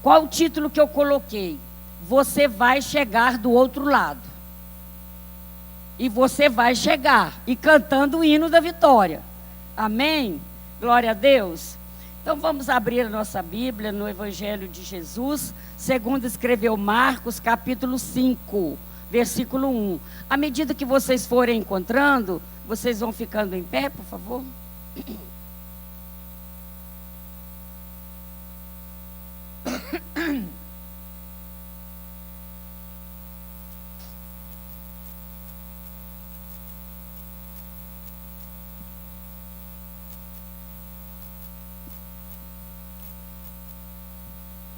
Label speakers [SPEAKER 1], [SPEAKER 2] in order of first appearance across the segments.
[SPEAKER 1] Qual o título que eu coloquei? Você vai chegar do outro lado. E você vai chegar. E cantando o hino da vitória. Amém? Glória a Deus. Então vamos abrir a nossa Bíblia no Evangelho de Jesus, segundo escreveu Marcos, capítulo 5, versículo 1. À medida que vocês forem encontrando, vocês vão ficando em pé, por favor.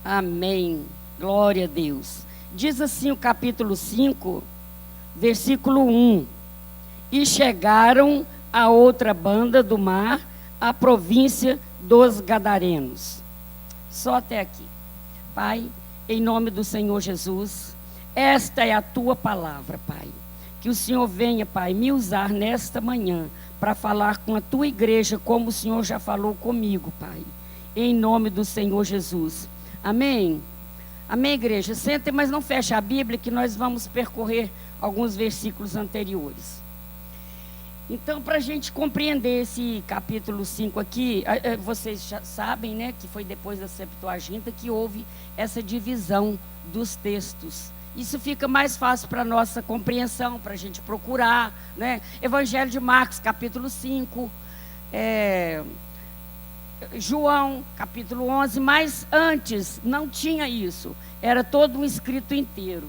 [SPEAKER 1] Amém. Glória a Deus. Diz assim o capítulo 5, versículo 1. E chegaram a outra banda do mar, a província dos Gadarenos. Só até aqui. Pai, em nome do Senhor Jesus, esta é a tua palavra, Pai. Que o Senhor venha, Pai, me usar nesta manhã para falar com a tua igreja, como o Senhor já falou comigo, Pai. Em nome do Senhor Jesus. Amém? Amém, igreja? Sentem, mas não feche a Bíblia, que nós vamos percorrer alguns versículos anteriores. Então, para a gente compreender esse capítulo 5 aqui, vocês já sabem, né, que foi depois da Septuaginta que houve essa divisão dos textos. Isso fica mais fácil para a nossa compreensão, para a gente procurar, né? Evangelho de Marcos, capítulo 5, João, capítulo 11, mas antes não tinha isso, era todo um escrito inteiro.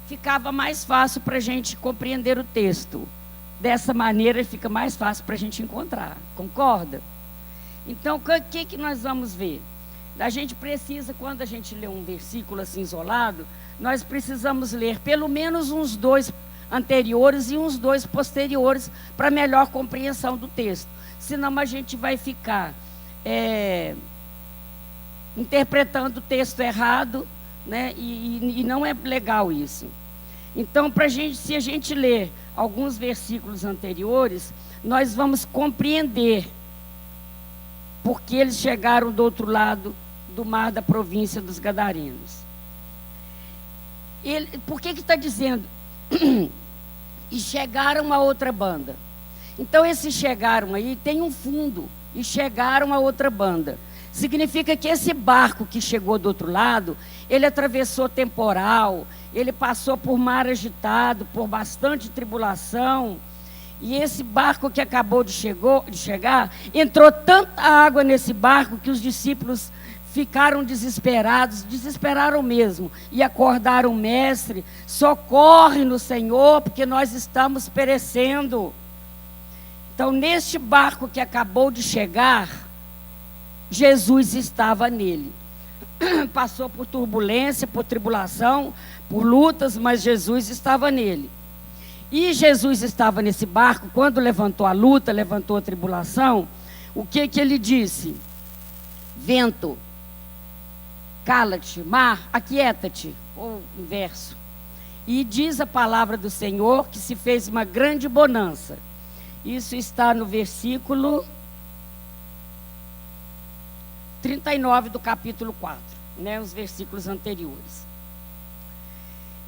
[SPEAKER 1] Ficava mais fácil para a gente compreender o texto. Dessa maneira fica mais fácil para a gente encontrar, concorda? Então, o que nós vamos ver? A gente precisa, quando a gente lê um versículo assim isolado, nós precisamos ler pelo menos uns 2 anteriores e uns 2 posteriores para melhor compreensão do texto. Senão a gente vai ficar interpretando o texto errado, né? E não é legal isso. Então, se a gente ler alguns versículos anteriores, nós vamos compreender porque eles chegaram do outro lado do mar da província dos Gadarenos. Por que está dizendo? E chegaram a outra banda. Então, esses chegaram aí, tem um fundo. E chegaram a outra banda. Significa que esse barco que chegou do outro lado, ele atravessou temporal, ele passou por mar agitado, por bastante tribulação. E esse barco que acabou de chegar, entrou tanta água nesse barco que os discípulos ficaram desesperados, desesperaram mesmo. E acordaram o mestre: socorre-nos, Senhor, porque nós estamos perecendo. Então, neste barco que acabou de chegar, Jesus estava nele. Passou por turbulência, por tribulação, por lutas, mas Jesus estava nele. E Jesus estava nesse barco, quando levantou a luta, levantou a tribulação, o que ele disse? Vento, cala-te, mar, aquieta-te, ou inverso. E diz a palavra do Senhor que se fez uma grande bonança. Isso está no versículo 39 do capítulo 4, né, os versículos anteriores.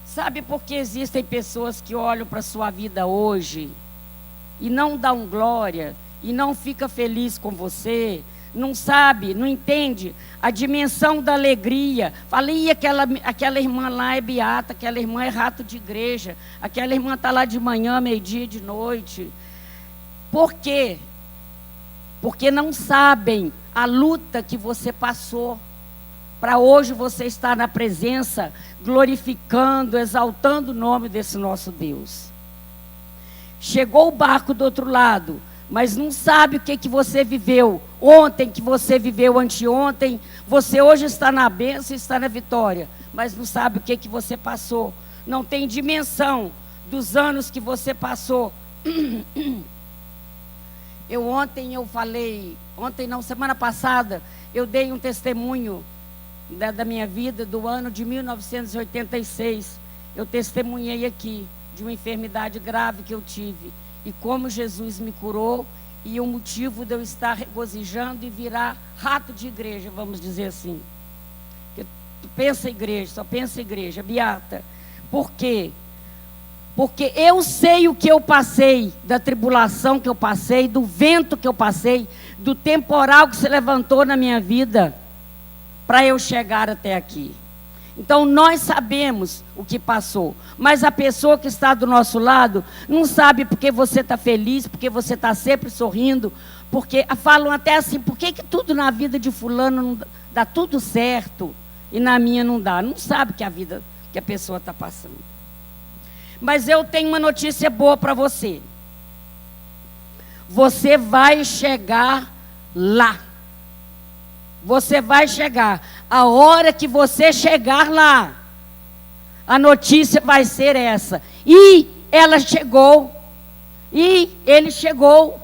[SPEAKER 1] Sabe por que existem pessoas que olham para a sua vida hoje e não dão glória, e não fica feliz com você, não sabe, não entende a dimensão da alegria? Falei, aquela irmã lá é beata, aquela irmã é rato de igreja, aquela irmã está lá de manhã, meio-dia, de noite. Por quê? Porque não sabem a luta que você passou, para hoje você estar na presença, glorificando, exaltando o nome desse nosso Deus. Chegou o barco do outro lado, mas não sabe o que você viveu ontem, que você viveu anteontem. Você hoje está na bênção, está na vitória, mas não sabe o que você passou. Não tem dimensão dos anos que você passou. Semana passada, eu dei um testemunho da minha vida do ano de 1986. Eu testemunhei aqui de uma enfermidade grave que eu tive e como Jesus me curou, e o motivo de eu estar regozijando e virar rato de igreja, vamos dizer assim. Tu pensa igreja, só pensa igreja, Beata. Por quê? Porque eu sei o que eu passei, da tribulação que eu passei, do vento que eu passei, do temporal que se levantou na minha vida, para eu chegar até aqui. Então nós sabemos o que passou, mas a pessoa que está do nosso lado não sabe porque você está feliz, porque você está sempre sorrindo, porque falam até assim, por que tudo na vida de fulano não dá tudo certo e na minha não dá? Não sabe que a vida que a pessoa está passando. Mas eu tenho uma notícia boa para você. Você vai chegar lá. Você vai chegar. A hora que você chegar lá, a notícia vai ser essa. E ela chegou. E ele chegou.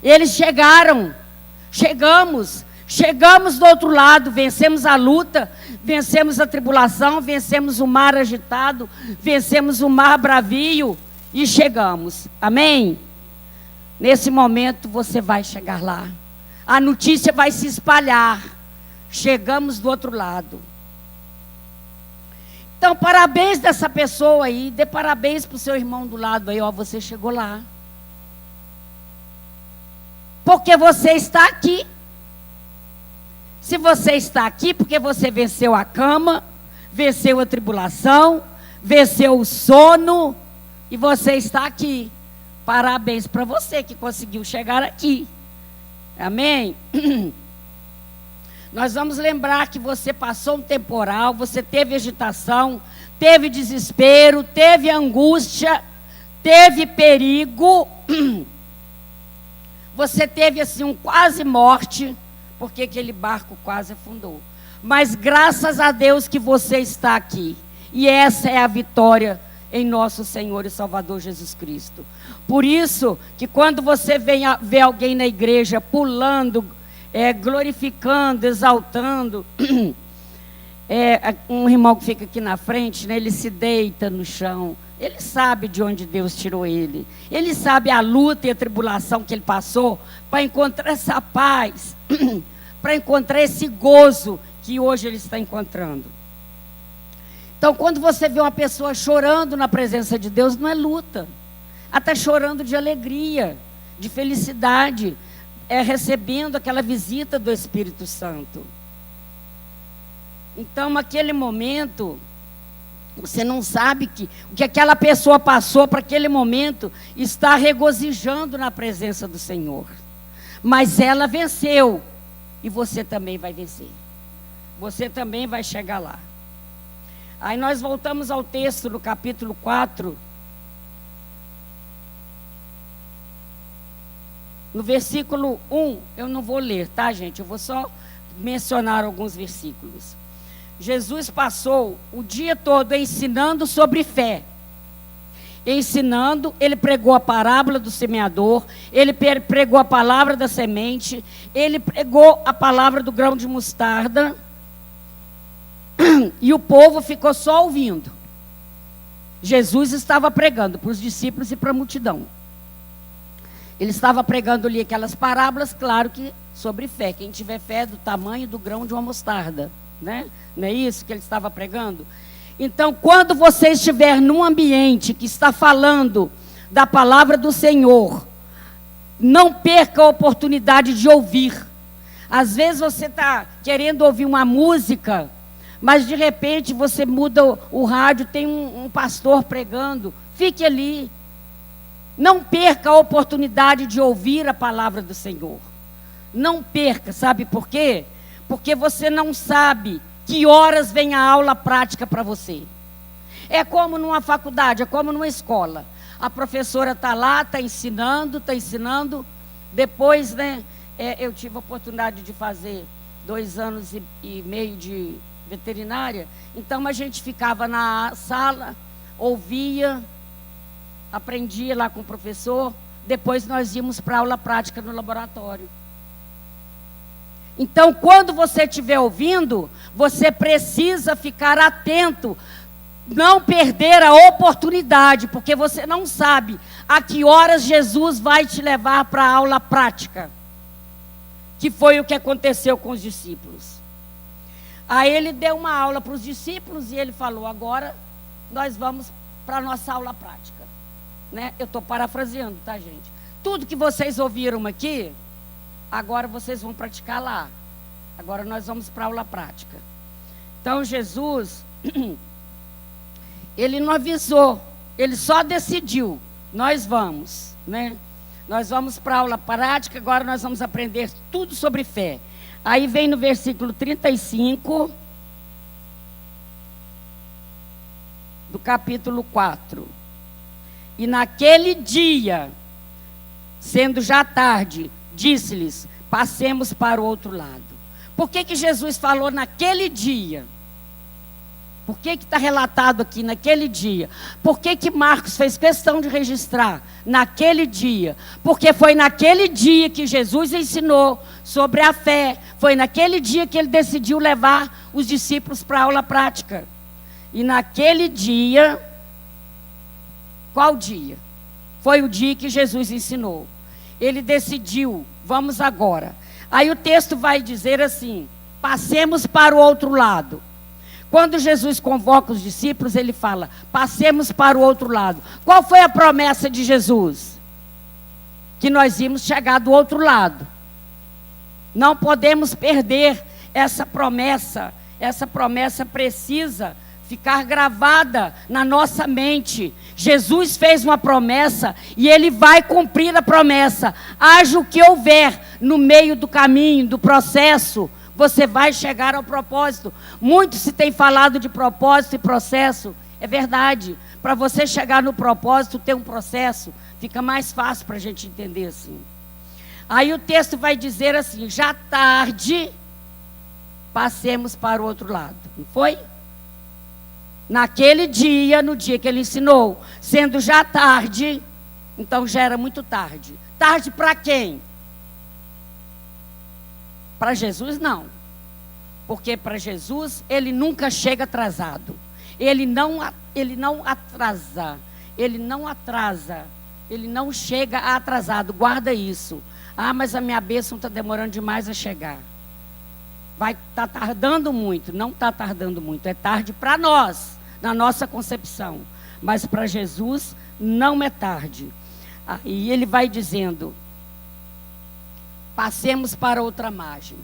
[SPEAKER 1] Eles chegaram. Chegamos. Chegamos do outro lado, vencemos a luta, vencemos a tribulação, vencemos o mar agitado, vencemos o mar bravio e chegamos. Amém? Nesse momento você vai chegar lá. A notícia vai se espalhar. Chegamos do outro lado. Então, parabéns dessa pessoa aí. Dê parabéns para o seu irmão do lado aí. Ó, você chegou lá. Porque você está aqui. Se você está aqui, porque você venceu a cama, venceu a tribulação, venceu o sono, e você está aqui. Parabéns para você que conseguiu chegar aqui. Amém? Nós vamos lembrar que você passou um temporal, você teve agitação, teve desespero, teve angústia, teve perigo. Você teve assim um quase morte, porque aquele barco quase afundou. Mas graças a Deus que você está aqui. E essa é a vitória em nosso Senhor e Salvador Jesus Cristo. Por isso que quando você vê alguém na igreja pulando, glorificando, exaltando, um irmão que fica aqui na frente, né, ele se deita no chão. Ele sabe de onde Deus tirou ele. Ele sabe a luta e a tribulação que ele passou para encontrar essa paz, para encontrar esse gozo que hoje ele está encontrando. Então, quando você vê uma pessoa chorando na presença de Deus, não é luta. Ela está chorando de alegria, de felicidade, recebendo aquela visita do Espírito Santo. Então, naquele momento, você não sabe o que aquela pessoa passou para aquele momento, está regozijando na presença do Senhor. Mas ela venceu, e você também vai vencer. Você também vai chegar lá. Aí nós voltamos ao texto do capítulo 4. No versículo 1, eu não vou ler, tá, gente? Eu vou só mencionar alguns versículos. Jesus passou o dia todo ensinando sobre fé. Ensinando, ele pregou a parábola do semeador, ele pregou a palavra da semente, ele pregou a palavra do grão de mostarda, e o povo ficou só ouvindo. Jesus estava pregando para os discípulos e para a multidão. Ele estava pregando ali aquelas parábolas, claro que sobre fé. Quem tiver fé do tamanho do grão de uma mostarda, né? Não é isso que ele estava pregando? Então, quando você estiver num ambiente que está falando da palavra do Senhor, não perca a oportunidade de ouvir. Às vezes você está querendo ouvir uma música, mas de repente você muda o rádio, tem um pastor pregando. Fique ali. Não perca a oportunidade de ouvir a palavra do Senhor. Não perca, sabe por quê? Porque você não sabe que horas vem a aula prática para você. É como numa faculdade, é como numa escola. A professora está lá, está ensinando. Depois, né, eu tive a oportunidade de fazer 2 anos e meio de veterinária. Então a gente ficava na sala, ouvia, aprendia lá com o professor. Depois nós íamos para a aula prática no laboratório. Então, quando você estiver ouvindo, você precisa ficar atento, não perder a oportunidade, porque você não sabe a que horas Jesus vai te levar para a aula prática, que foi o que aconteceu com os discípulos. Aí ele deu uma aula para os discípulos e ele falou: agora nós vamos para a nossa aula prática. Né? Eu estou parafraseando, tá, gente? Tudo que vocês ouviram aqui, agora vocês vão praticar lá. Agora nós vamos para a aula prática. Então Jesus, ele não avisou, ele só decidiu: nós vamos, né? Nós vamos para a aula prática, agora nós vamos aprender tudo sobre fé. Aí vem no versículo 35 do capítulo 4. E naquele dia, sendo já tarde, disse-lhes: passemos para o outro lado. Por que Jesus falou naquele dia? Por que está relatado aqui naquele dia? Por que Marcos fez questão de registrar naquele dia? Porque foi naquele dia que Jesus ensinou sobre a fé. Foi naquele dia que ele decidiu levar os discípulos para a aula prática. E naquele dia, qual dia? Foi o dia que Jesus ensinou. Ele decidiu: vamos agora. Aí o texto vai dizer assim: passemos para o outro lado. Quando Jesus convoca os discípulos, ele fala: passemos para o outro lado. Qual foi a promessa de Jesus? Que nós íamos chegar do outro lado. Não podemos perder essa promessa. Essa promessa precisa ficar gravada na nossa mente. Jesus fez uma promessa e ele vai cumprir a promessa. Haja o que houver no meio do caminho, do processo, você vai chegar ao propósito. Muito se tem falado de propósito e processo. É verdade. Para você chegar no propósito, tem um processo. Fica mais fácil para a gente entender assim. Aí o texto vai dizer assim: já tarde, passemos para o outro lado. Não foi? Naquele dia, no dia que ele ensinou, sendo já tarde, então já era muito tarde. Tarde para quem? Para Jesus, não. Porque para Jesus, ele nunca chega atrasado. Ele não atrasa. Ele não atrasa. Ele não chega atrasado. Guarda isso. Ah, mas a minha bênção está demorando demais a chegar. Vai estar tardando muito. Não está tardando muito. É tarde para nós, na nossa concepção. Mas para Jesus, não é tarde. E ele vai dizendo: passemos para outra margem.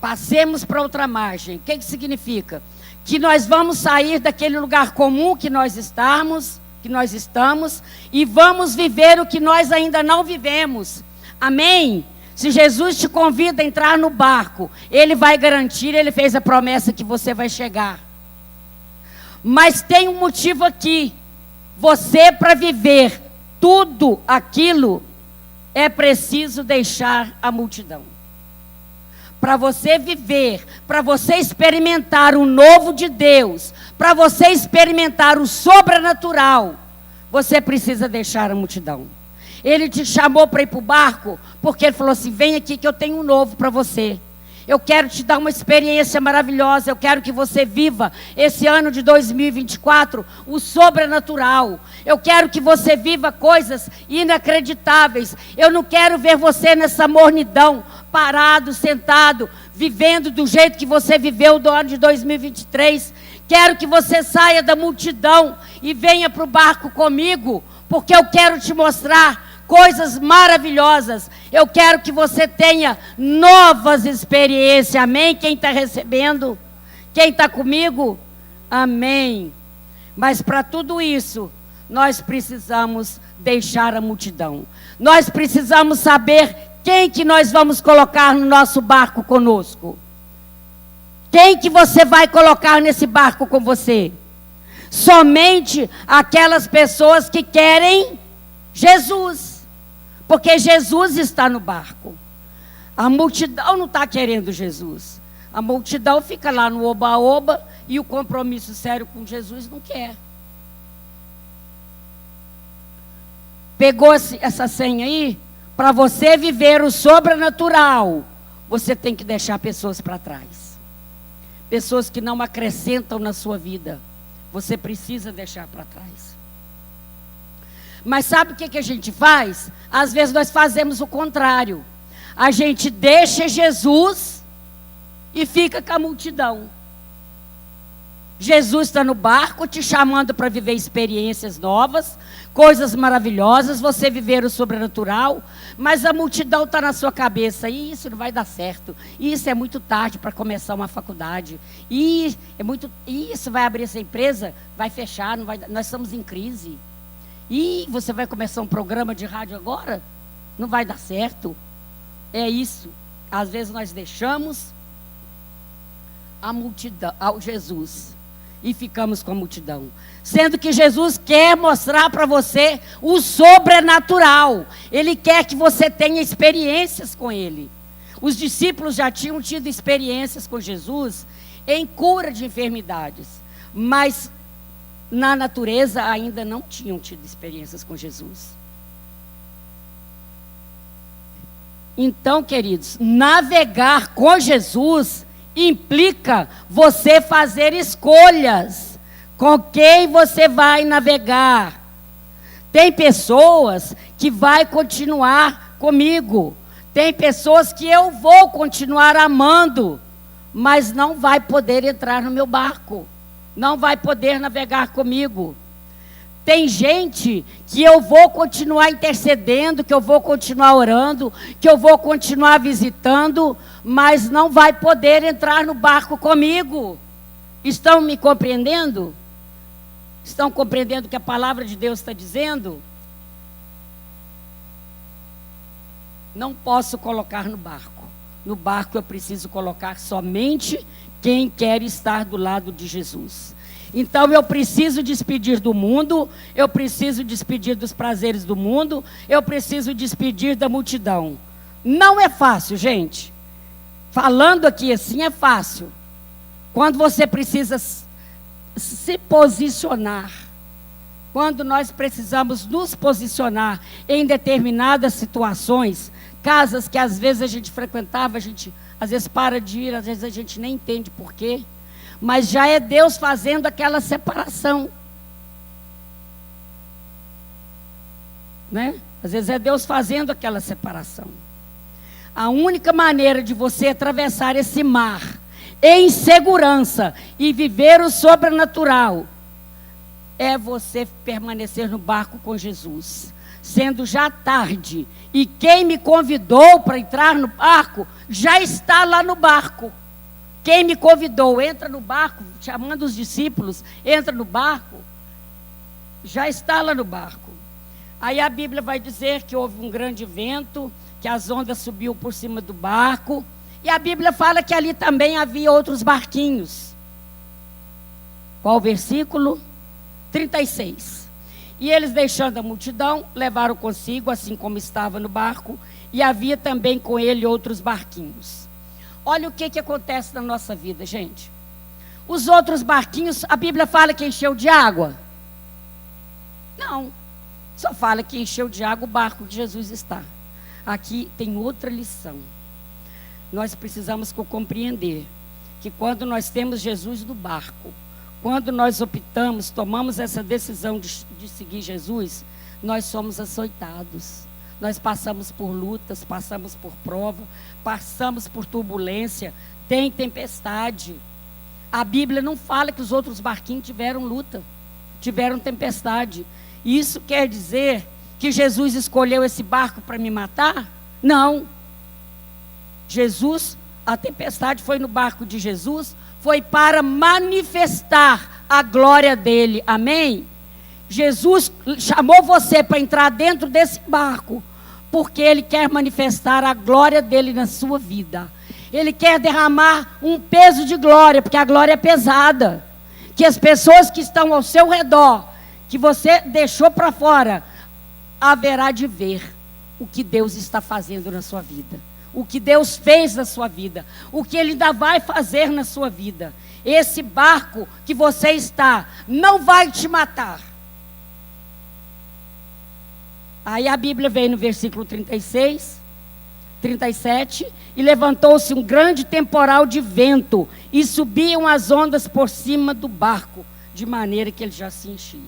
[SPEAKER 1] Passemos para outra margem. O que significa? Que nós vamos sair daquele lugar comum que nós estamos, e vamos viver o que nós ainda não vivemos. Amém? Se Jesus te convida a entrar no barco, ele vai garantir, ele fez a promessa que você vai chegar. Mas tem um motivo aqui. Você, para viver tudo aquilo, é preciso deixar a multidão. Para você viver, para você experimentar o novo de Deus, para você experimentar o sobrenatural, você precisa deixar a multidão. Ele te chamou para ir para o barco, porque ele falou assim: vem aqui que eu tenho um novo para você. Eu quero te dar uma experiência maravilhosa. Eu quero que você viva esse ano de 2024 o sobrenatural. Eu quero que você viva coisas inacreditáveis. Eu não quero ver você nessa mornidão, parado, sentado, vivendo do jeito que você viveu do ano de 2023. Quero que você saia da multidão e venha para o barco comigo, porque eu quero te mostrar coisas maravilhosas. Eu quero que você tenha novas experiências. Amém? Quem está recebendo? Quem está comigo? Amém. Mas para tudo isso, nós precisamos deixar a multidão. Nós precisamos saber quem que nós vamos colocar no nosso barco conosco. Quem que você vai colocar nesse barco com você? Somente aquelas pessoas que querem Jesus. Porque Jesus está no barco. A multidão não está querendo Jesus. A multidão fica lá no oba-oba e o compromisso sério com Jesus não quer. Pegou essa senha aí? Para você viver o sobrenatural, você tem que deixar pessoas para trás. Pessoas que não acrescentam na sua vida. Você precisa deixar para trás. Mas sabe o que a gente faz? Às vezes nós fazemos o contrário. A gente deixa Jesus e fica com a multidão. Jesus está no barco te chamando para viver experiências novas, coisas maravilhosas, você viver o sobrenatural, mas a multidão está na sua cabeça, e isso não vai dar certo, isso é muito tarde para começar uma faculdade, isso vai abrir essa empresa, vai fechar, não vai, nós estamos em crise, e você vai começar um programa de rádio agora? Não vai dar certo. É isso, às vezes nós deixamos a multidão, ao Jesus, e ficamos com a multidão, sendo que Jesus quer mostrar para você o sobrenatural. Ele quer que você tenha experiências com Ele. Os discípulos já tinham tido experiências com Jesus em cura de enfermidades, mas na natureza ainda não tinham tido experiências com Jesus. Então, queridos, navegar com Jesus implica você fazer escolhas com quem você vai navegar. Tem pessoas que vai continuar comigo, tem pessoas que eu vou continuar amando, mas não vai poder entrar no meu barco, não vai poder navegar comigo. Tem gente que eu vou continuar intercedendo, que eu vou continuar orando, que eu vou continuar visitando, mas não vai poder entrar no barco comigo. Estão me compreendendo? Estão compreendendo o que a palavra de Deus está dizendo? Não posso colocar no barco. No barco eu preciso colocar somente quem quer estar do lado de Jesus. Então eu preciso despedir do mundo, eu preciso despedir dos prazeres do mundo, eu preciso despedir da multidão. Não é fácil, gente. Falando aqui assim é fácil. Quando você precisa se posicionar, quando nós precisamos nos posicionar em determinadas situações, casas que às vezes a gente frequentava, a gente às vezes para de ir, às vezes a gente nem entende por quê. Mas já é Deus fazendo aquela separação, né? Às vezes é Deus fazendo aquela separação. A única maneira de você atravessar esse mar em segurança e viver o sobrenatural é você permanecer no barco com Jesus, sendo já tarde, e quem me convidou para entrar no barco já está lá no barco. Quem me convidou, entra no barco, chamando os discípulos, entra no barco, já está lá no barco. Aí a Bíblia vai dizer que houve um grande vento, que as ondas subiam por cima do barco, e a Bíblia fala que ali também havia outros barquinhos. Qual o versículo? 36. E eles, deixando a multidão, levaram consigo, assim como estava no barco, e havia também com ele outros barquinhos. Olha o que acontece na nossa vida, gente. Os outros barquinhos, a Bíblia fala que encheu de água? Não. Só fala que encheu de água o barco que Jesus está. Aqui tem outra lição. Nós precisamos compreender que quando nós temos Jesus no barco, quando nós optamos, tomamos essa decisão de seguir Jesus, nós somos açoitados. Nós passamos por lutas, passamos por prova, passamos por turbulência, tem tempestade. A Bíblia não fala que os outros barquinhos tiveram luta, tiveram tempestade. Isso quer dizer que Jesus escolheu esse barco para me matar? Não. Jesus, a tempestade foi no barco de Jesus, foi para manifestar a glória dele. Amém? Jesus chamou você para entrar dentro desse barco, porque Ele quer manifestar a glória dele na sua vida. Ele quer derramar um peso de glória, porque a glória é pesada. Que as pessoas que estão ao seu redor, que você deixou para fora, haverá de ver o que Deus está fazendo na sua vida. O que Deus fez na sua vida. O que Ele ainda vai fazer na sua vida. Esse barco que você está não vai te matar. Aí a Bíblia vem no versículo 36, 37, e levantou-se um grande temporal de vento, e subiam as ondas por cima do barco, de maneira que ele já se enchia.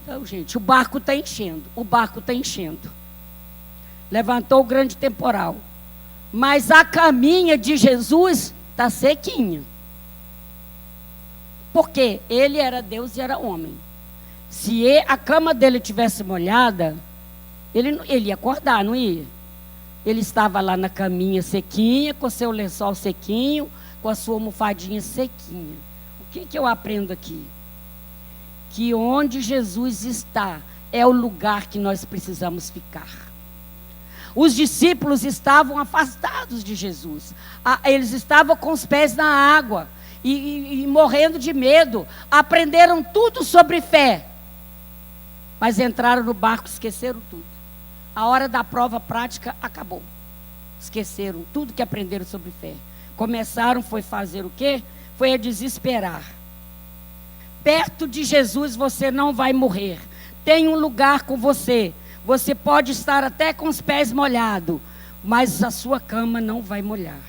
[SPEAKER 1] Então, gente, o barco está enchendo, Levantou o grande temporal, Mas a caminha de Jesus está sequinha. Porque ele era Deus e era homem. Se a cama dele tivesse molhada, ele ia acordar, não ia? Ele estava lá na caminha sequinha, com seu lençol sequinho, com a sua almofadinha sequinha. O que eu aprendo aqui? Que onde Jesus está é o lugar que nós precisamos ficar. Os discípulos estavam afastados de Jesus. Eles estavam com os pés na água e morrendo de medo. Aprenderam tudo sobre fé. Mas entraram no barco e esqueceram tudo. A hora da prova prática acabou. Esqueceram tudo que aprenderam sobre fé. Começaram, foi fazer o quê? Foi a desesperar. Perto de Jesus você não vai morrer. Tem um lugar com você. Você pode estar até com os pés molhados, mas a sua cama não vai molhar.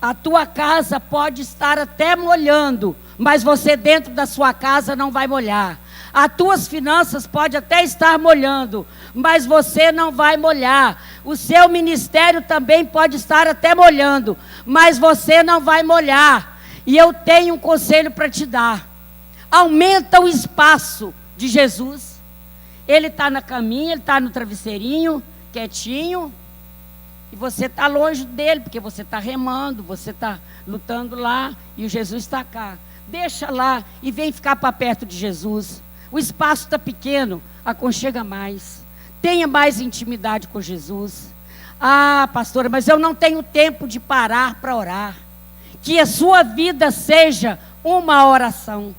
[SPEAKER 1] A tua casa pode estar até molhando, mas você dentro da sua casa não vai molhar. As tuas finanças podem até estar molhando, mas você não vai molhar. O seu ministério também pode estar até molhando, mas você não vai molhar. E eu tenho um conselho para te dar. Aumenta o espaço de Jesus. Ele está na caminha, ele está no travesseirinho, quietinho. E você está longe dele, porque você está remando, você está lutando lá, e o Jesus está cá. Deixa lá e vem ficar para perto de Jesus. O espaço está pequeno, aconchega mais. Tenha mais intimidade com Jesus. Ah, pastora, mas eu não tenho tempo de parar para orar. Que a sua vida seja uma oração.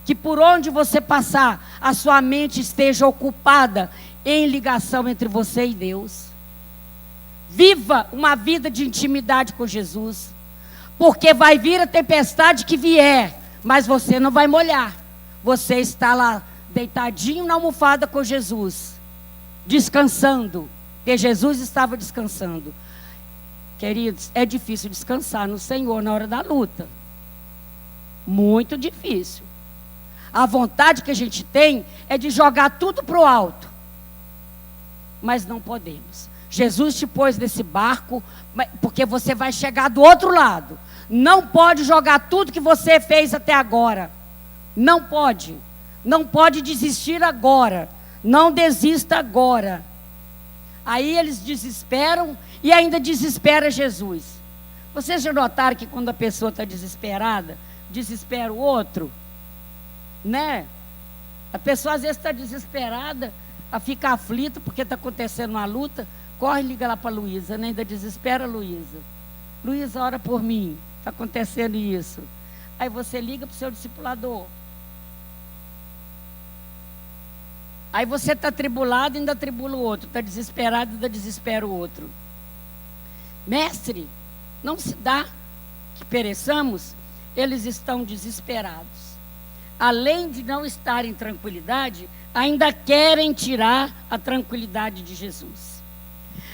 [SPEAKER 1] Que por onde você passar, a sua mente esteja ocupada em ligação entre você e Deus. Viva uma vida de intimidade com Jesus. Porque vai vir a tempestade que vier, mas você não vai molhar. Você está lá deitadinho na almofada com Jesus, descansando, porque Jesus estava descansando. Queridos, é difícil descansar no Senhor na hora da luta. Muito difícil. A vontade que a gente tem é de jogar tudo para o alto. Mas não podemos. Jesus te pôs nesse barco, porque você vai chegar do outro lado. Não pode jogar tudo que você fez até agora. Não pode. Não pode desistir agora. Não desista agora. Aí eles desesperam e ainda desespera Jesus. Vocês já notaram que quando a pessoa está desesperada, desespera o outro? Né? A pessoa às vezes está desesperada, fica aflita porque está acontecendo uma luta, corre e liga lá para a Luísa, né? Ainda desespera a Luísa. Luísa, ora por mim, está acontecendo isso. Aí você liga para o seu discipulador. Aí você está atribulado e ainda atribula o outro, está desesperado e ainda desespera o outro. Mestre, não se dá que pereçamos, eles estão desesperados. Além de não estar em tranquilidade, ainda querem tirar a tranquilidade de Jesus.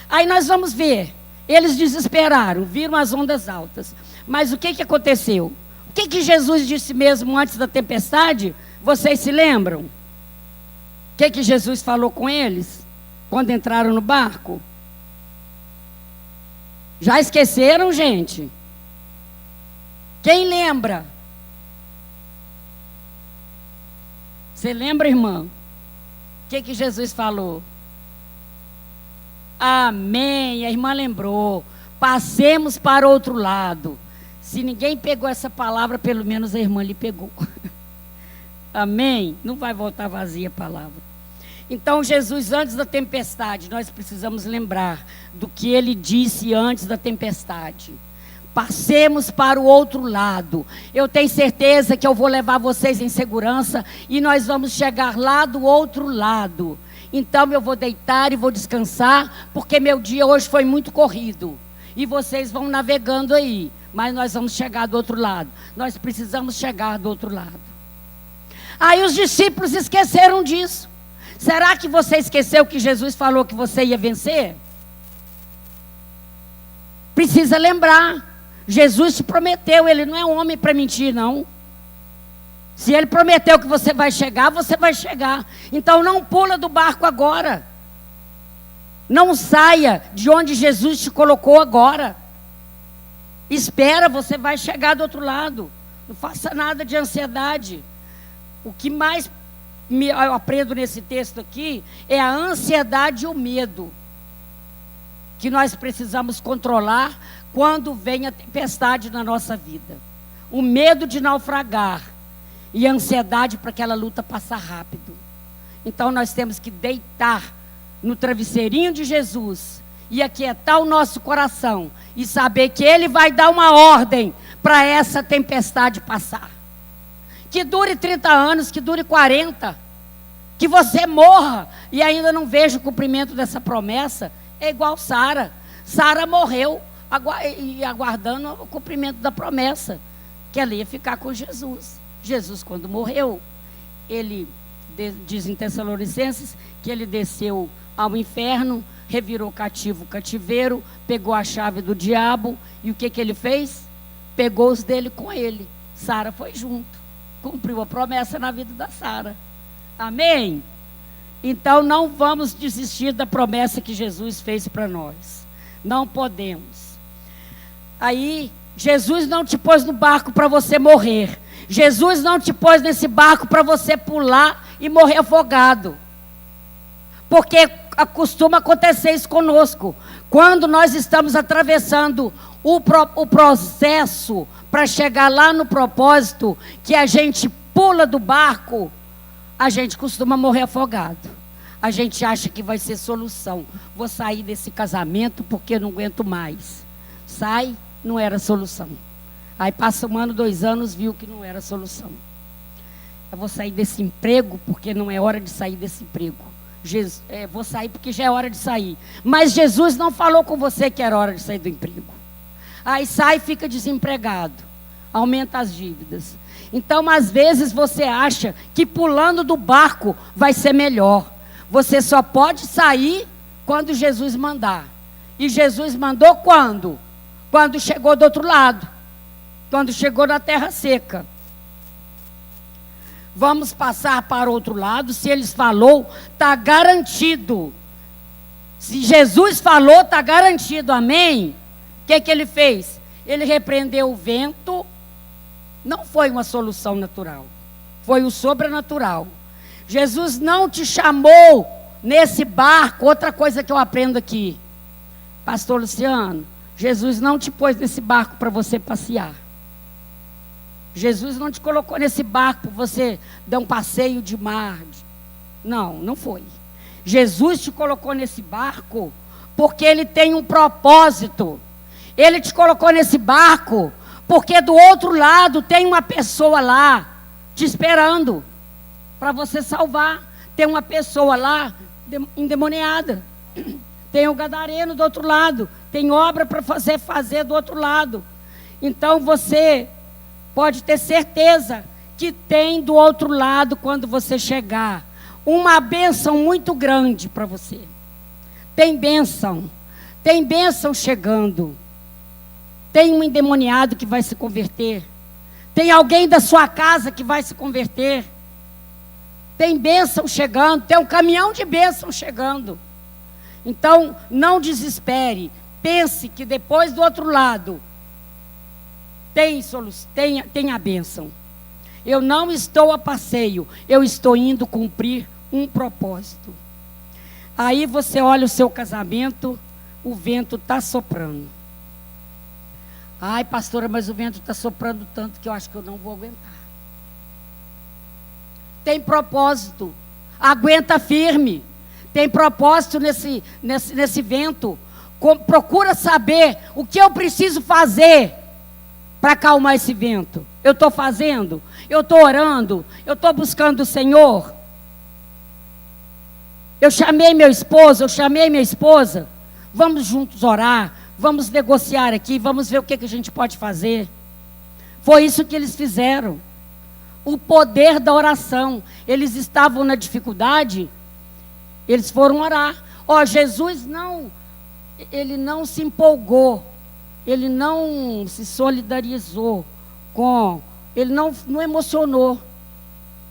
[SPEAKER 1] Aí nós vamos ver, eles desesperaram, viram as ondas altas. Mas o que aconteceu? O que Jesus disse mesmo antes da tempestade? Vocês se lembram? O que Jesus falou com eles quando entraram no barco? Já esqueceram, gente? Quem lembra? Você lembra, irmã? O que Jesus falou? Amém. A irmã lembrou. Passemos para outro lado. Se ninguém pegou essa palavra, pelo menos a irmã lhe pegou. Amém? Não vai voltar vazia a palavra. Então, Jesus, antes da tempestade, nós precisamos lembrar do que ele disse antes da tempestade. Passemos para o outro lado. Eu tenho certeza que eu vou levar vocês em segurança e nós vamos chegar lá do outro lado. Então eu vou deitar e vou descansar, porque meu dia hoje foi muito corrido. E vocês vão navegando aí, mas nós vamos chegar do outro lado. Nós precisamos chegar do outro lado. Aí os discípulos esqueceram disso. Será que você esqueceu que Jesus falou que você ia vencer? Precisa lembrar. Jesus te prometeu, ele não é homem para mentir, não. Se ele prometeu que você vai chegar, você vai chegar. Então não pula do barco agora. Não saia de onde Jesus te colocou agora. Espera, você vai chegar do outro lado. Não faça nada de ansiedade. O que mais eu aprendo nesse texto aqui é a ansiedade e o medo que nós precisamos controlar quando vem a tempestade na nossa vida. O medo de naufragar e a ansiedade para aquela luta passar rápido. Então nós temos que deitar no travesseirinho de Jesus e aquietar o nosso coração e saber que Ele vai dar uma ordem para essa tempestade passar. Que dure 30 anos, que dure 40, que você morra e ainda não veja o cumprimento dessa promessa, é igual Sara. Sara morreu aguardando o cumprimento da promessa, que ela ia ficar com Jesus. Jesus, quando morreu, ele diz em Tessalonicenses que ele desceu ao inferno, revirou cativo o cativeiro, pegou a chave do diabo, e o que ele fez? Pegou os dele com ele. Sara foi junto, cumpriu a promessa na vida da Sara. Amém? Então não vamos desistir da promessa que Jesus fez para nós. Não podemos. Aí, Jesus não te pôs no barco para você morrer. Jesus não te pôs nesse barco para você pular e morrer afogado. Porque costuma acontecer isso conosco. Quando nós estamos atravessando o processo para chegar lá no propósito, que a gente pula do barco, a gente costuma morrer afogado. A gente acha que vai ser solução. Vou sair desse casamento porque não aguento mais. Sai, não era solução. Aí passa 1 ano, 2 anos, viu que não era solução. Eu vou sair desse emprego porque não é hora de sair desse emprego. Vou sair porque já é hora de sair. Mas Jesus não falou com você que era hora de sair do emprego. Aí sai e fica desempregado. Aumenta as dívidas. Então, às vezes, você acha que pulando do barco vai ser melhor. Você só pode sair quando Jesus mandar. E Jesus mandou quando? Quando chegou do outro lado. Quando chegou na terra seca. Vamos passar para o outro lado. Se Ele falou, está garantido. Se Jesus falou, está garantido. Amém? O que Ele fez? Ele repreendeu o vento. Não foi uma solução natural. Foi o sobrenatural. Jesus não te chamou nesse barco. Outra coisa que eu aprendo aqui. Pastor Luciano, Jesus não te pôs nesse barco para você passear. Jesus não te colocou nesse barco para você dar um passeio de mar. Não, não foi. Jesus te colocou nesse barco porque Ele tem um propósito. Ele te colocou nesse barco porque do outro lado tem uma pessoa lá te esperando para você salvar. Tem uma pessoa lá endemoniada. Tem o gadareno do outro lado. Tem obra para fazer do outro lado. Então você pode ter certeza que tem do outro lado, quando você chegar, uma bênção muito grande para você. Tem bênção chegando. Tem um endemoniado que vai se converter. Tem alguém da sua casa que vai se converter. Tem bênção chegando, tem um caminhão de bênção chegando. Então, não desespere. Pense que depois do outro lado tem a bênção. Eu não estou a passeio, eu estou indo cumprir um propósito. Aí você olha o seu casamento, o vento está soprando. Ai, pastora, mas o vento está soprando tanto que eu acho que eu não vou aguentar. Tem propósito, aguenta firme. Tem propósito nesse vento. Procura saber o que eu preciso fazer para acalmar esse vento. Eu estou fazendo, eu estou orando, eu estou buscando o Senhor. Eu chamei meu esposo, eu chamei minha esposa. Vamos juntos orar, vamos negociar aqui, vamos ver o que a gente pode fazer. Foi isso que eles fizeram. O poder da oração. Eles estavam na dificuldade, eles foram orar. Jesus ele não se empolgou, ele não se solidarizou ele não emocionou,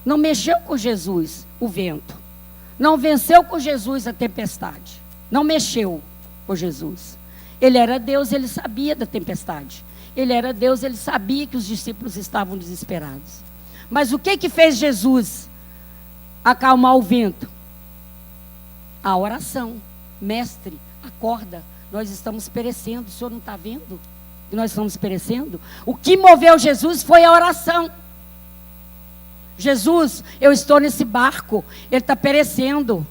[SPEAKER 1] não mexeu com Jesus o vento, não venceu com Jesus a tempestade. não mexeu com Jesus. Ele era Deus, ele sabia da tempestade. Ele era Deus, ele sabia que os discípulos estavam desesperados. Mas o que fez Jesus acalmar o vento? A oração. Mestre, acorda, nós estamos perecendo, o senhor não está vendo que nós estamos perecendo? O que moveu Jesus foi a oração. Jesus, eu estou nesse barco, ele está perecendo.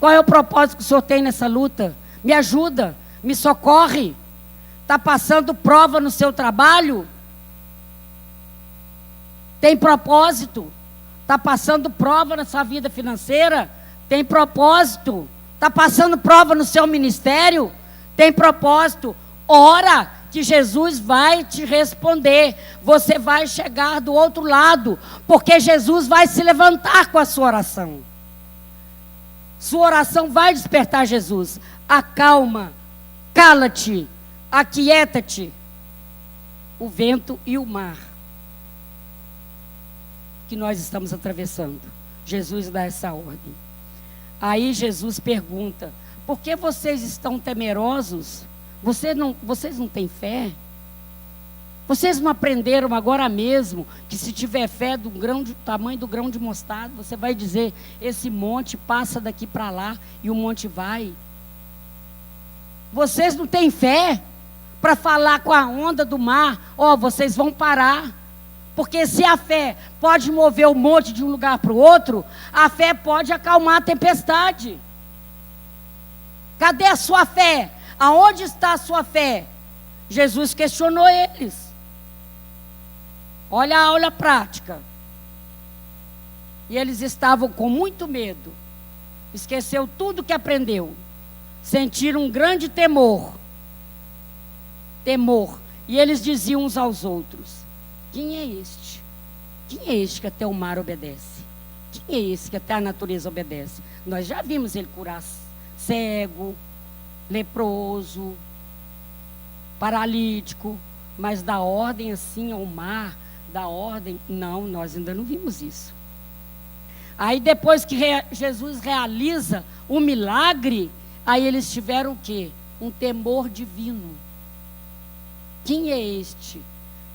[SPEAKER 1] Qual é o propósito que o senhor tem nessa luta? Me ajuda, me socorre. Está passando prova no seu trabalho? Tem propósito? Está passando prova na sua vida financeira? Tem propósito? Está passando prova no seu ministério? Tem propósito? Ora, que Jesus vai te responder. Você vai chegar do outro lado, porque Jesus vai se levantar com a sua oração. Sua oração vai despertar Jesus. Acalma, cala-te, aquieta-te o vento e o mar que nós estamos atravessando. Jesus dá essa ordem. Aí Jesus pergunta: por que vocês estão temerosos? Vocês não têm fé? Vocês não aprenderam agora mesmo que se tiver fé do tamanho do grão de mostarda, você vai dizer: esse monte passa daqui para lá, e o monte vai? Vocês não têm fé para falar com a onda do mar: ó, vocês vão parar? Porque se a fé pode mover o monte de um lugar para o outro, a fé pode acalmar a tempestade. Cadê a sua fé? Aonde está a sua fé? Jesus questionou eles. Olha a aula prática. E eles estavam com muito medo. Esqueceu tudo que aprendeu. Sentiram um grande temor. E eles diziam uns aos outros: quem é este? Quem é este que até o mar obedece? Quem é esse que até a natureza obedece? Nós já vimos ele curar cego, leproso, paralítico, mas dar ordem assim ao mar, dar ordem, não, nós ainda não vimos isso. Aí depois que Jesus realiza o milagre, aí eles tiveram o quê? Um temor divino. Quem é este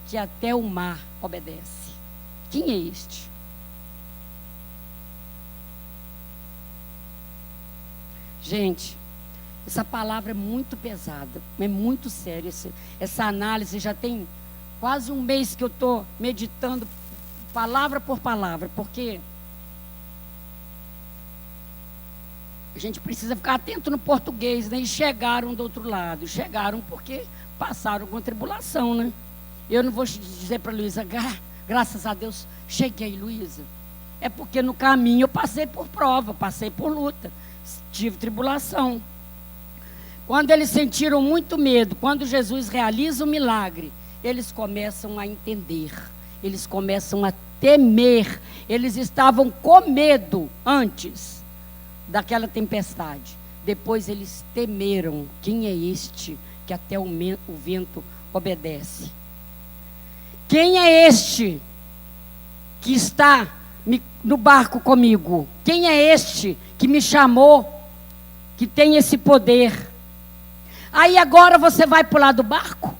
[SPEAKER 1] que até o mar obedece? Quem é este? Gente, essa palavra é muito pesada, é muito séria. Essa análise já tem quase um mês que eu estou meditando palavra por palavra, porque a gente precisa ficar atento no português, né? E chegaram do outro lado. Chegaram porque passaram com tribulação, né? Eu não vou dizer para a Luísa: graças a Deus cheguei, Luísa. É porque no caminho eu passei por prova, passei por luta, tive tribulação. Quando eles sentiram muito medo, quando Jesus realiza o milagre, eles começam a entender, eles começam a temer. Eles estavam com medo antes daquela tempestade. Depois eles temeram: quem é este que até o vento obedece? Quem é este que está no barco comigo? Quem é este que me chamou, que tem esse poder? Aí agora você vai pular do barco?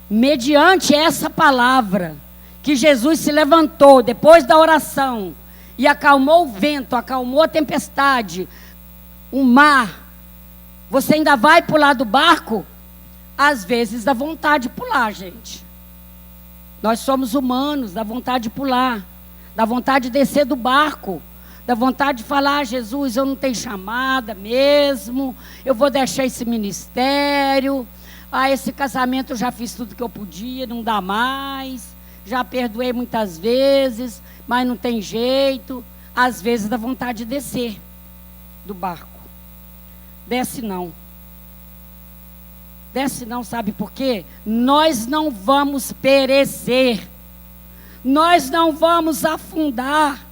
[SPEAKER 1] Mediante essa palavra, que Jesus se levantou depois da oração e acalmou o vento, acalmou a tempestade, o mar, você ainda vai pular do barco? Às vezes dá vontade de pular, gente. Nós somos humanos, dá vontade de pular, dá vontade de descer do barco, dá vontade de falar: Jesus, eu não tenho chamada mesmo, eu vou deixar esse ministério, esse casamento eu já fiz tudo que eu podia, não dá mais, já perdoei muitas vezes, mas não tem jeito. Às vezes dá vontade de descer do barco. Desce não. Desce não, sabe por quê? Nós não vamos perecer. Nós não vamos afundar.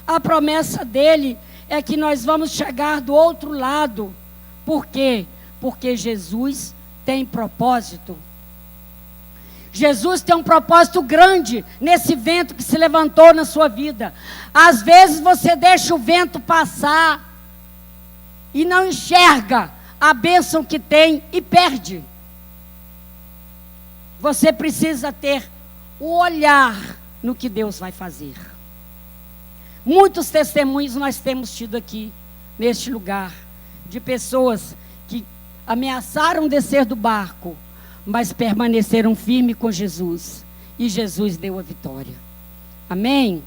[SPEAKER 1] A promessa dele é que nós vamos chegar do outro lado. Por quê? Porque Jesus tem propósito. Jesus tem um propósito grande nesse vento que se levantou na sua vida. Às vezes você deixa o vento passar. e não enxerga a bênção que tem e perde. Você precisa ter o olhar no que Deus vai fazer. Muitos testemunhos nós temos tido aqui, neste lugar, de pessoas que ameaçaram descer do barco, mas permaneceram firmes com Jesus, e Jesus deu a vitória. Amém?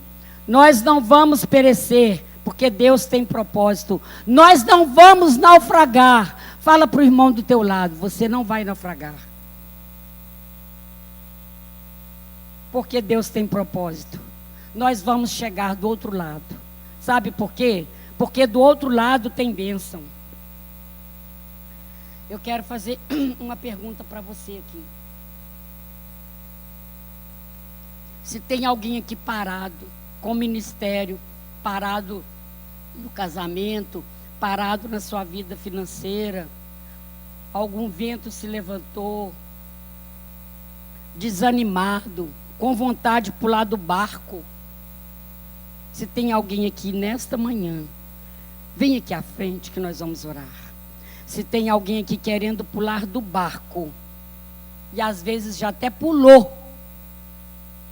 [SPEAKER 1] Nós não vamos perecer, porque Deus tem propósito. Nós não vamos naufragar. Fala para o irmão do teu lado, você não vai naufragar. Porque Deus tem propósito. Nós vamos chegar do outro lado. Sabe por quê? Porque do outro lado tem bênção. Eu quero fazer uma pergunta para você aqui. Se tem alguém aqui parado, com ministério, parado no casamento, parado na sua vida financeira, algum vento se levantou, desanimado, com vontade de pular do barco. Se tem alguém aqui nesta manhã, vem aqui à frente que nós vamos orar. Se tem alguém aqui querendo pular do barco, e às vezes já até pulou,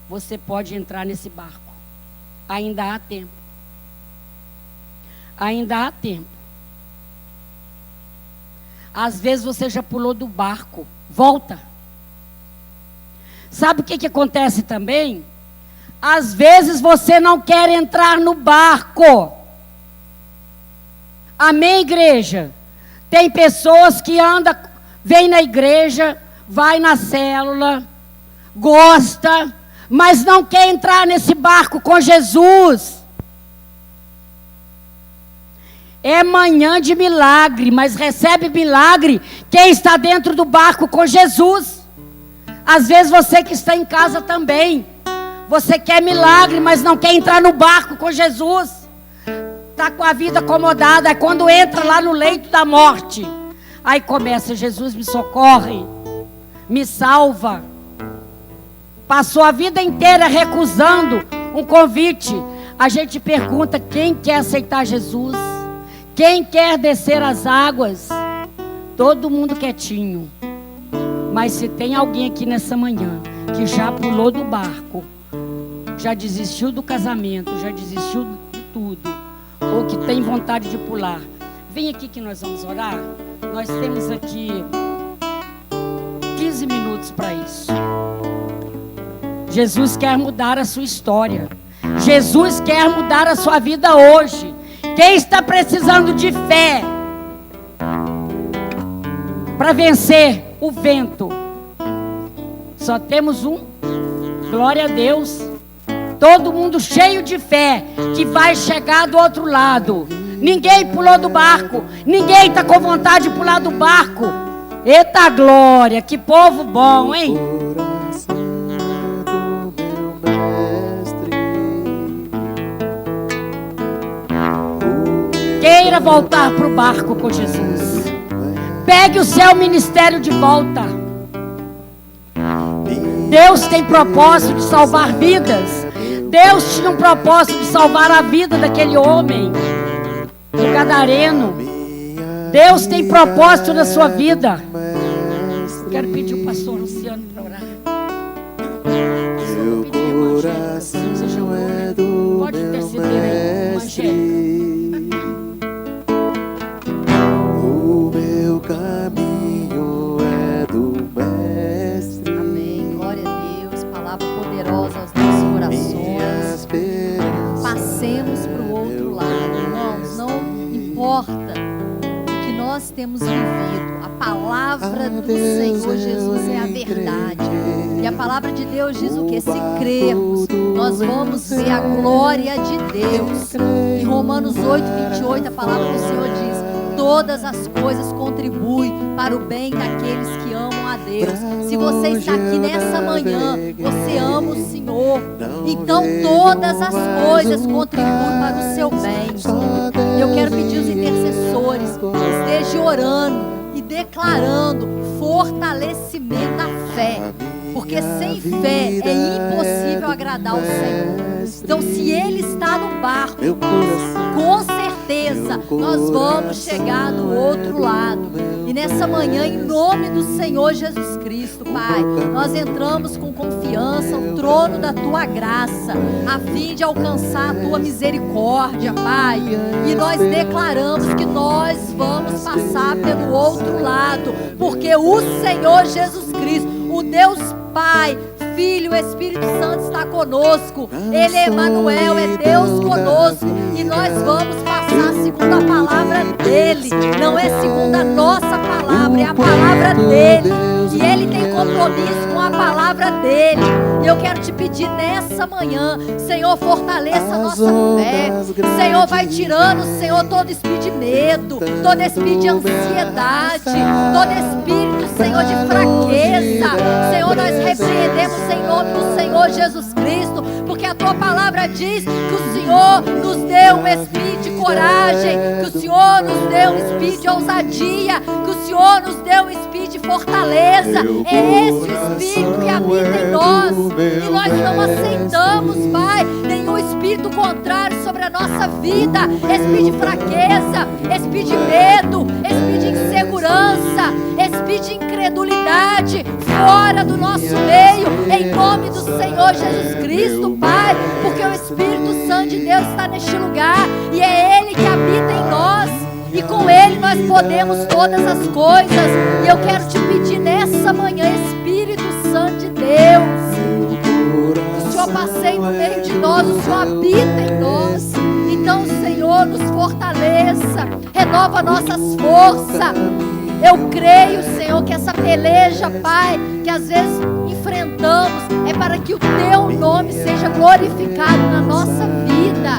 [SPEAKER 1] você pode entrar nesse barco. Ainda há tempo. Ainda há tempo. Às vezes você já pulou do barco. Volta. Sabe o que acontece também? Às vezes você não quer entrar no barco. Amém, igreja? Tem pessoas que andam, vem na igreja, vai na célula, gosta, mas não quer entrar nesse barco com Jesus. É manhã de milagre, mas recebe milagre quem está dentro do barco com Jesus. Às vezes você que está em casa também, você quer milagre, mas não quer entrar no barco com Jesus. Está com a vida acomodada, é quando entra lá no leito da morte. Aí começa, Jesus me socorre, me salva. Passou a vida inteira recusando um convite. A gente pergunta quem quer aceitar Jesus, quem quer descer as águas. Todo mundo quietinho. Mas se tem alguém aqui nessa manhã que já pulou do barco, já desistiu do casamento, já desistiu de tudo, ou que tem vontade de pular, vem aqui que nós vamos orar. Nós temos aqui 15 minutos para isso. Jesus quer mudar a sua história. Jesus quer mudar a sua vida hoje. Quem está precisando de fé para vencer o vento? Só temos um. Glória a Deus. Todo mundo cheio de fé que vai chegar do outro lado. Ninguém pulou do barco. Ninguém está com vontade de pular do barco. Eita glória, que povo bom, hein? Queira voltar para o barco com Jesus. Pegue o seu ministério de volta. Deus tem propósito de salvar vidas. Deus tinha um propósito de salvar a vida daquele homem, do gadareno. Deus tem propósito na sua vida. Quero pedir o pastor Luciano para orar.
[SPEAKER 2] Meu coração é do
[SPEAKER 1] Pode interceder aí, Angélica.
[SPEAKER 2] O meu caminho é do Mestre.
[SPEAKER 3] Amém. Glória a Deus. Palavra poderosa aos nossos corações. Passemos para o outro lado, irmãos. Não importa o que nós temos vivido. A palavra do Senhor Jesus é a verdade. E a palavra de Deus diz o que? Se crermos, nós vamos ver a glória de Deus. Em Romanos 8:28, a palavra do Senhor diz: todas as coisas contribuem para o bem daqueles que amam a Deus. Se você está aqui nessa manhã, você ama o Senhor, então todas as coisas contribuem para o seu bem. E eu quero pedir aos intercessores que estejam orando e declarando fortalecimento da fé, porque sem fé é impossível agradar o Senhor. Então, se Ele está no barco, com certeza certeza, nós vamos chegar do outro lado. E nessa manhã, em nome do Senhor Jesus Cristo, Pai, nós entramos com confiança no trono da Tua graça, a fim de alcançar a Tua misericórdia, Pai. E nós declaramos que nós vamos passar pelo outro lado, porque o Senhor Jesus Cristo, o Deus Pai, Filho, Espírito Santo está conosco. Ele é Emanuel, é Deus conosco. E nós vamos passar segundo a palavra dEle. Não é segundo a nossa palavra, é a palavra dEle. E Ele tem compromisso com a palavra dEle. E eu quero te pedir nessa manhã, Senhor, fortaleça a nossa fé. Senhor, vai tirando, Senhor, todo espírito de medo, todo espírito de ansiedade, todo espírito, Senhor, de fraqueza. Senhor, nós repreendemos em nome do Senhor Jesus Cristo, porque a Tua palavra diz que o Senhor nos deu um espírito de coragem, que o Senhor nos deu um espírito de ousadia, que o Senhor nos deu um espírito de fortaleza. É esse espírito que habita em nós, e nós não aceitamos, Pai, nenhum espírito contrário sobre a nossa vida. Espírito de fraqueza, espírito de medo, espírito de insegurança, espírito de incredulidade, fora do nosso meio, em nome do Senhor Jesus Cristo, Pai, porque o Espírito Santo de Deus está neste lugar, e é Ele que habita em nós, e com Ele nós podemos todas as coisas. E eu quero te pedir nessa manhã, Espírito Santo de Deus, que o Senhor passeie no meio de nós, o Senhor habita em nós. Então, Senhor, nos fortaleça, renova nossas forças. Eu creio, Senhor, que essa peleja, Pai, que às vezes enfrentamos, é para que o Teu nome seja glorificado na nossa vida.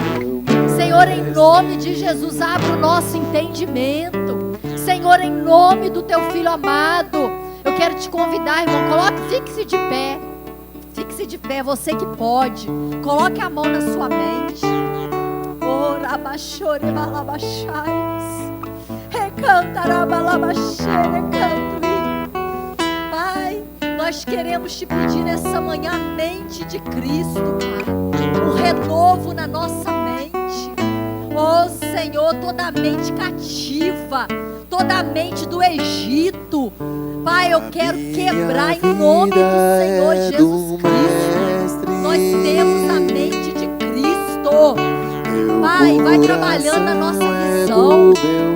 [SPEAKER 3] Senhor, em nome de Jesus, abra o nosso entendimento. Senhor, em nome do Teu Filho amado, eu quero te convidar, irmão, fique-se de pé. Fique-se de pé, você que pode. Coloque a mão na sua mente. Pai, nós queremos te pedir nessa manhã a mente de Cristo, Pai, um renovo na nossa mente. Oh Senhor, toda a mente cativa, toda a mente do Egito, Pai, eu quero quebrar em nome do Senhor Jesus Cristo. Nós temos a mente de Cristo. Pai, vai trabalhando a nossa visão.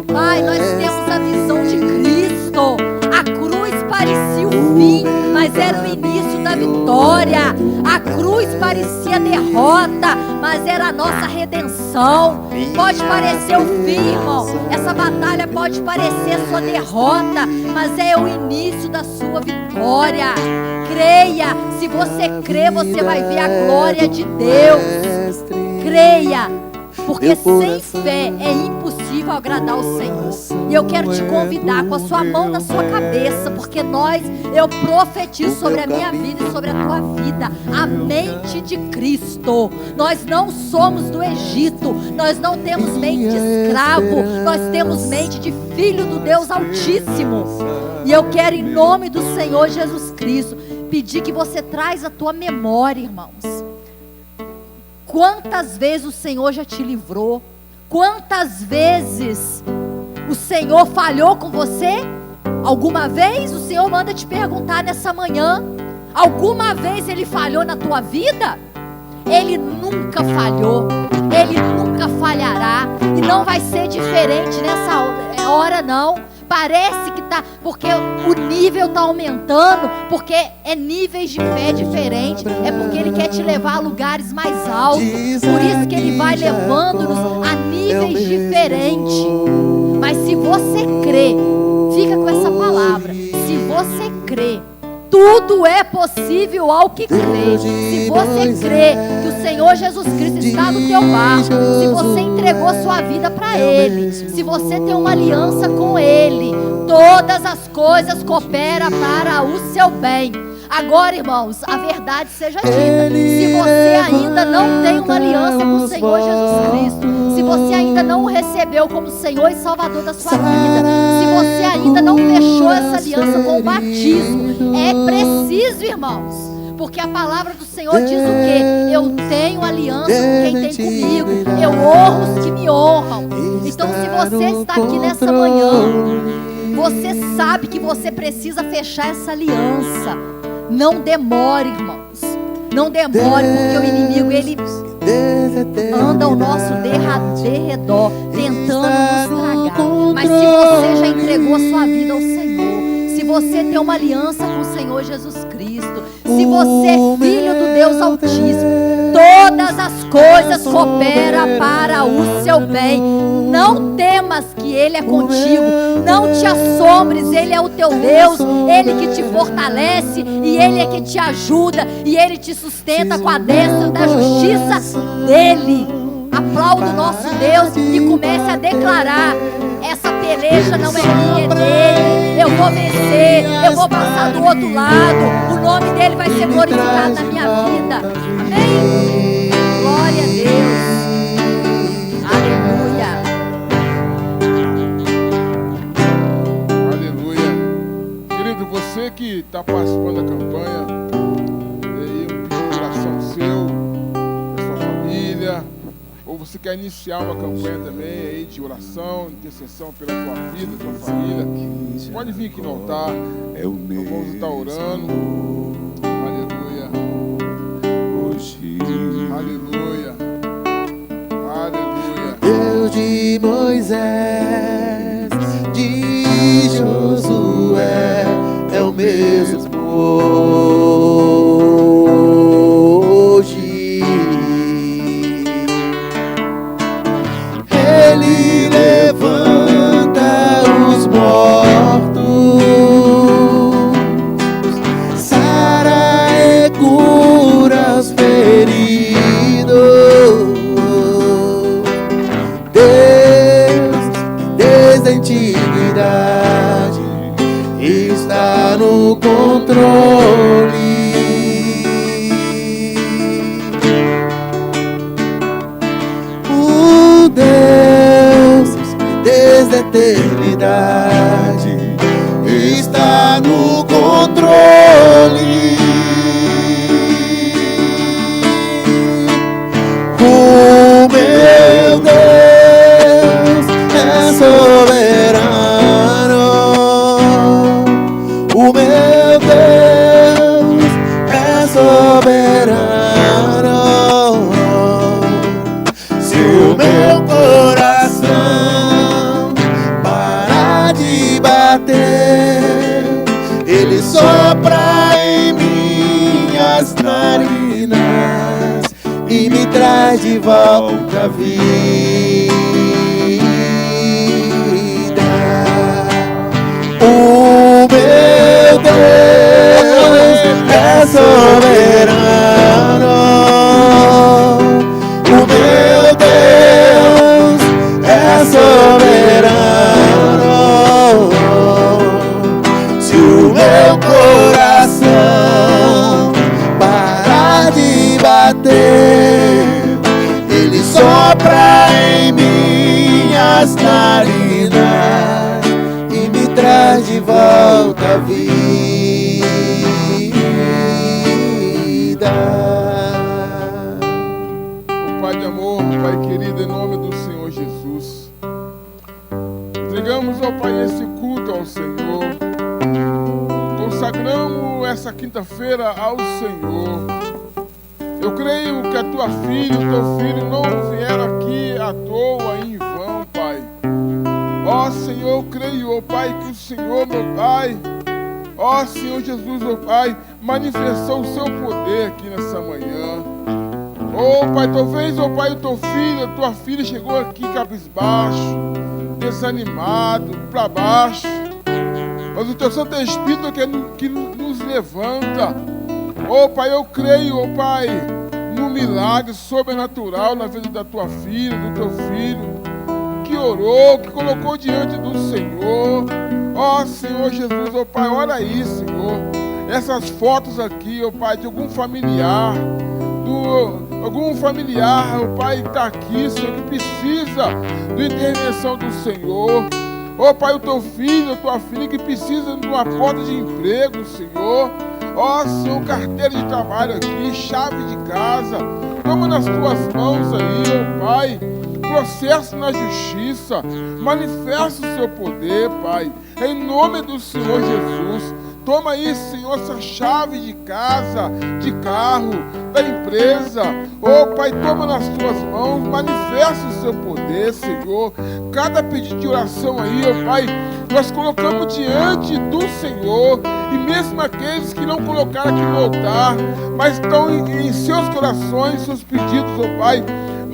[SPEAKER 3] Pai, nós temos a visão de Cristo. A cruz parecia o fim, mas era o início da vitória. A cruz parecia derrota, mas era a nossa redenção. Pode parecer o fim, irmão. Essa batalha pode parecer a sua derrota, mas é o início da sua vitória. Creia. Se você crê, você vai ver a glória de Deus. Creia. Porque sem fé é impossível agradar o Senhor. E eu quero te convidar com a sua mão na sua cabeça, porque eu profetizo sobre a minha vida e sobre a tua vida a mente de Cristo. Nós não somos do Egito, nós não temos mente de escravo, nós temos mente de filho do Deus Altíssimo. E eu quero, em nome do Senhor Jesus Cristo, pedir que você traz a tua memória, irmãos. Quantas vezes o Senhor já te livrou? Quantas vezes o Senhor falhou com você? Alguma vez o Senhor manda te perguntar nessa manhã. Alguma vez Ele falhou na tua vida? Ele nunca falhou. Ele nunca falhará. E não vai ser diferente nessa hora não. Parece que tá, porque o nível está aumentando, porque é níveis de fé diferentes, é porque Ele quer te levar a lugares mais altos. Por isso que Ele vai levando-nos a níveis diferentes. Mas se você crê, fica com essa palavra, se você crê, tudo é possível ao que crê. Se você crê que o Senhor Jesus Cristo está no teu barco, se você entregou sua vida para Ele, se você tem uma aliança com Ele, todas as coisas cooperam para o seu bem. Agora, irmãos, a verdade seja dita. Se você ainda não tem uma aliança com o Senhor Jesus Cristo, se você ainda não o recebeu como Senhor e Salvador da sua vida, se você ainda não fechou essa aliança com o batismo, é preciso, irmãos, porque a palavra do Senhor diz o quê? Eu tenho aliança com quem tem comigo, eu honro os que me honram. Então, se você está aqui nessa manhã, você sabe que você precisa fechar essa aliança. Não demore, irmãos. Não demore, porque o inimigo, ele anda ao nosso derredor, tentando nos tragar. Mas se você já entregou a sua vida ao Senhor, se você tem uma aliança com o Senhor Jesus Cristo, se você é filho do Deus Altíssimo, todas as coisas cooperam para o seu bem. Não temas, que Ele é contigo. Não te assombres, Ele é o teu Deus. Ele que te fortalece, e Ele é que te ajuda, e Ele te sustenta com a destra da justiça dEle. Aplauda o nosso Deus e comece a declarar: essa peleja não é minha, é dele. Eu vou vencer, eu vou passar do outro lado. O nome dele vai ser glorificado na minha vida. Amém? Glória a Deus. Aleluia.
[SPEAKER 4] Aleluia. Querido, você que está participando da campanha, tem aí um pedido de oração seu, da sua família, ou você quer iniciar uma campanha também aí de oração, intercessão pela tua vida, tua família, pode vir aqui no altar. Nós vamos estar orando. Aleluia. Aleluia. Aleluia.
[SPEAKER 2] Deus de Moisés, de Josué, é o mesmo hoje. Ele levanta os mortos, sara e cura os feridos. Deus, desde a antiguidade, está no controle. O Deus, desde a eternidade, está no controle. O meu Deus é soberano. O meu Deus é soberano. Se o meu coração parar de bater, Ele sopra em minhas narinas e me traz de volta a vida. O meu Deus é soberano. O meu Deus é soberano. Se o meu coração parar de bater, Ele sopra em minhas narinas e me traz de volta a vida.
[SPEAKER 4] Oh, Pai de amor, Pai querido, em nome do Senhor Jesus, entregamos, ó Pai, esse culto ao Senhor, consagramos essa quinta-feira ao Senhor. Eu creio que a tua filha, o teu filho não vieram aqui à toa, em vão, Pai. Ó Senhor, eu creio, ó Pai, que o Senhor, meu Pai, ó Senhor Jesus, ó Pai, manifestou o seu poder aqui nessa manhã. Ó Pai, talvez, ó Pai, o teu filho, a tua filha chegou aqui cabisbaixo, desanimado, para baixo. Mas o teu Santo Espírito que nos levanta. Ó Pai, eu creio, ó Pai, no milagre sobrenatural na vida da tua filha, do teu filho, que orou, que colocou diante do Senhor. Ó Senhor Jesus, ó Pai, olha aí, Senhor, essas fotos aqui, ó Pai, de algum familiar, ó Pai, que está aqui, Senhor, que precisa da intervenção do Senhor. Ó Pai, o teu filho, a tua filha que precisa de uma porta de emprego, Senhor. Ó Senhor, carteira de trabalho aqui, chave de casa. Toma nas tuas mãos aí, ó Pai. processo na justiça. Manifesta o seu poder, Pai, em nome do Senhor Jesus. Toma aí, Senhor, essa chave de casa, de carro, da empresa. Oh, Pai, toma nas tuas mãos, manifesta o seu poder, Senhor. Cada pedido de oração aí, oh Pai, nós colocamos diante do Senhor. E mesmo aqueles que não colocaram aqui no altar, mas estão em seus corações, seus pedidos, oh Pai,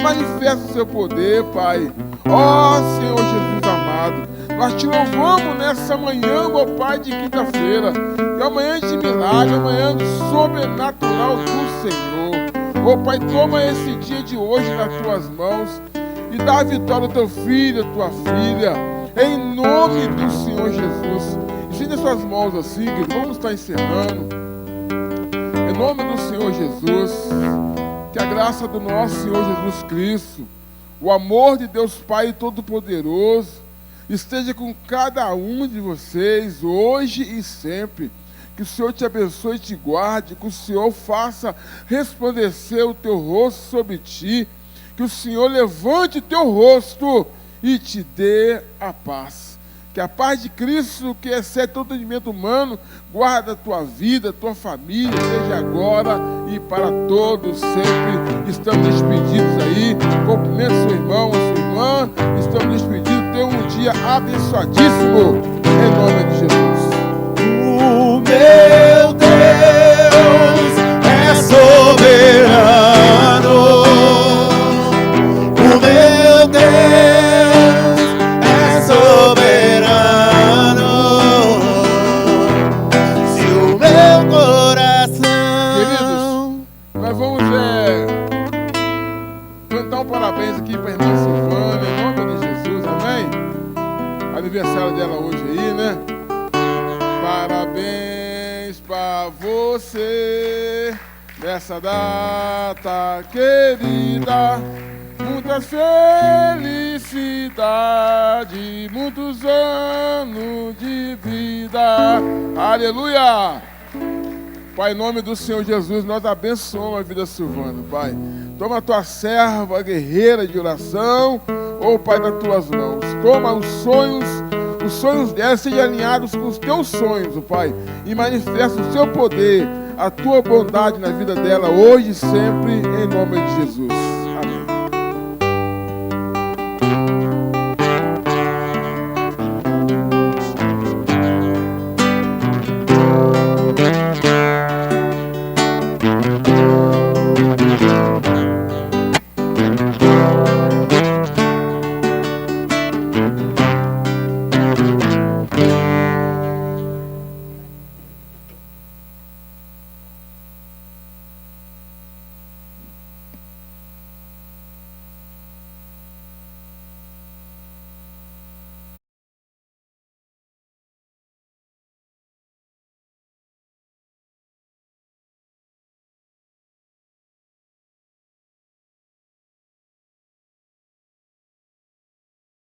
[SPEAKER 4] manifesta o seu poder, Pai. Ó Senhor Jesus amado, nós te louvamos nessa manhã, meu Pai, de quinta-feira. É uma manhã de milagre, uma manhã sobrenatural do Senhor. Ó Pai, toma esse dia de hoje nas tuas mãos e dá a vitória ao teu filho, à tua filha, em nome do Senhor Jesus. Estende as suas mãos assim, que vamos estar encerrando. Em nome do Senhor Jesus, que a graça do nosso Senhor Jesus Cristo, o amor de Deus Pai Todo-Poderoso, esteja com cada um de vocês, hoje e sempre. Que o Senhor te abençoe e te guarde, que o Senhor faça resplandecer o teu rosto sobre ti, que o Senhor levante o teu rosto e te dê a paz. Que a paz de Cristo, que excede todo entendimento humano, guarda a tua vida, a tua família, seja agora e para todos sempre. Estamos despedidos aí. Cumprimento seu irmão, a sua irmã. Estamos despedidos. Tenha um dia abençoadíssimo. Em nome de Jesus.
[SPEAKER 2] O meu Deus é soberano. O meu Deus é soberano. Se o meu coração...
[SPEAKER 4] Queridos, nós vamos cantar um parabéns aqui para a irmã Silvana, em nome de Jesus, amém? Aniversário dela hoje aí, né? Parabéns pra você nessa data querida. Muitas felicidades, muitos anos de vida. Aleluia! Pai, em nome do Senhor Jesus, nós abençoamos a vida da Silvana, Pai. Toma a tua serva, guerreira de oração, oh Pai, nas tuas mãos. Toma os sonhos dela sejam alinhados com os teus sonhos, oh Pai. E manifesta o seu poder, a tua bondade na vida dela, hoje e sempre, em nome de Jesus. Amém.